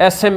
SM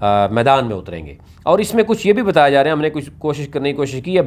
मैदान में उतरेंगे। और इसमें कुछ ये भी बताया जा रहा है, हमने कुछ करने की कोशिश की है,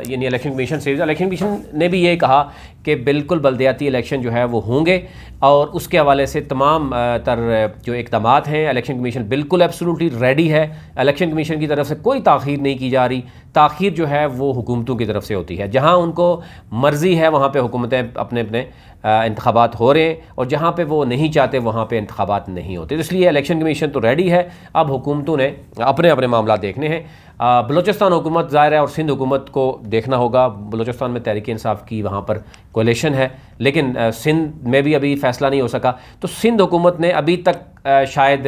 यानी इलेक्शन कमीशन से, इलेक्शन कमीशन ने भी ये कहा कि बिल्कुल बल्दियाती इलेक्शन जो है वो होंगे, और उसके हवाले से तमाम तर जो इक़दामात हैं इलेक्शन कमीशन बिल्कुल एब्सोल्युटली रेडी है। इलेक्शन कमीशन की तरफ से कोई ताख़ीर नहीं की जा रही। ताख़ीर जो है वो हुकूमतों की तरफ से होती है। जहाँ उनको मर्ज़ी है वहाँ पे हुकूमतें अपने अपने इंतखाबात हो रहे हैं, और जहाँ पे वो नहीं चाहते वहाँ पे इंतखाबात नहीं होते। तो इसलिए इलेक्शन कमीशन तो रेडी है, अब हुकूमतों ने अपने अपने मामला देखने हैं। बलूचिस्तान हुकूमत ज़ाहिर है और सिंध हुकूमत को देखना होगा। बलूचिस्तान में तहरीक इंसाफ की वहाँ पर कोalition है, लेकिन सिंध में भी अभी फ़ैसला नहीं हो सका। तो सिंध हुकूमत ने अभी तक शायद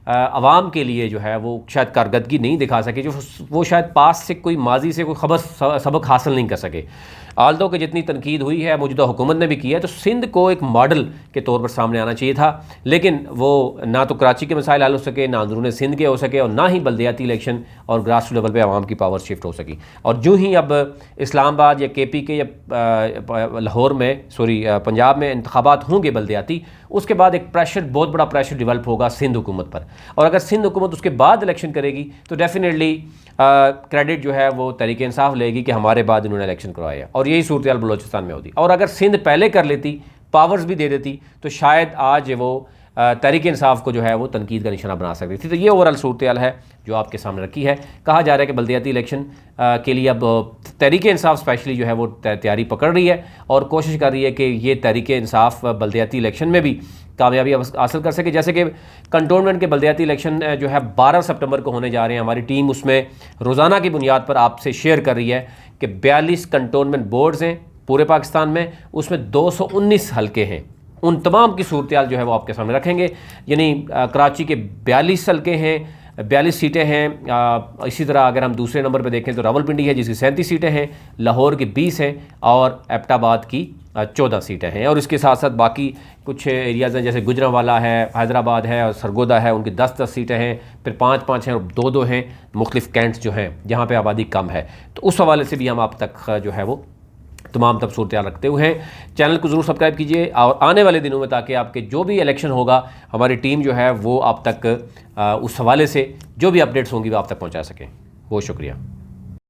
अवाम के लिए जो है वो शायद कारकर्दगी नहीं दिखा सके, जो वो शायद पास से कोई माजी से कोई सबक हासिल नहीं कर सके। आल्दो की जितनी तनकीद हुई है मौजूदा हुकूमत ने भी की है, तो सिंध को एक मॉडल के तौर पर सामने आना चाहिए था, लेकिन वो ना तो कराची के मसाइल हल हो सके, ना अंदरून सिंध के हो सके, और ना ही बल्दियाती इलेक्शन और ग्रास लेवल पे आवाम की पावर शिफ्ट हो सकी। और जो ही अब इस्लामाबाद या KPK या लाहौर में पंजाब में इंतखाबात होंगे बल्दियाती, उसके बाद एक प्रेशर, बहुत बड़ा प्रेशर डेवलप होगा सिंध हुकूमत पर। और अगर सिंध हुकूमत उसके बाद इलेक्शन करेगी तो डेफिनेटली क्रेडिट जो है वो तहरीक इंसाफ लेगी कि हमारे बाद इन्होंने इलेक्शन करवाया, और यही सूरत बलूचिस्तान में होती। और अगर सिंध पहले कर लेती, पावर्स भी दे देती, तो शायद आज वो तहरीक इंसाफ को जो है वो तनकीद का निशाना बना सकती थी। तो ये ओवरऑल सूरत है जो आपके सामने रखी है। कहा जा रहा है कि बल्दियाती इलेक्शन के लिए अब तहरीक इंसाफ स्पेशली जो है वो तैयारी पकड़ रही है और कोशिश कर रही है कि ये तहरीक इंसाफ बल्दियाती इलेक्शन में भी कामयाबी हासिल कर सके। जैसे कि कंटोनमेंट के बल्दियाती इलेक्शन जो है 12 सितंबर को होने जा रहे हैं। हमारी टीम उसमें रोज़ाना की बुनियाद पर आपसे शेयर कर रही है कि 42 कंटोनमेंट बोर्ड्स हैं पूरे पाकिस्तान में, उसमें 219 हलके हैं। उन तमाम की सूरत जो है वो आपके सामने रखेंगे। यानी कराची के 42 हलके हैं, 42 सीटें हैं। इसी तरह अगर हम दूसरे नंबर पर देखें तो रावलपिंडी है जिसकी 37 सीटें हैं, लाहौर की 20 हैं, और एबटाबाद की 14 सीटें हैं। और इसके साथ साथ बाकी कुछ एरियाज़ हैं जैसे गुजरांवाला है, हैदराबाद है और सरगोदा है, उनकी 10-10 सीटें हैं, फिर 5-5 हैं और 2-2 हैं मुख्तलिफ कैंट्स जो हैं जहाँ पे आबादी कम है। तो उस हवाले से भी हम आप तक जो है वो तमाम तब सूरत रखते हुए हैं। चैनल को ज़रूर सब्सक्राइब कीजिए, और आने वाले दिनों में ताकि आपके जो भी इलेक्शन होगा हमारी टीम जो है वो आप तक उस हवाले से जो भी अपडेट्स होंगी वो आप तक पहुँचा सकें। बहुत शुक्रिया।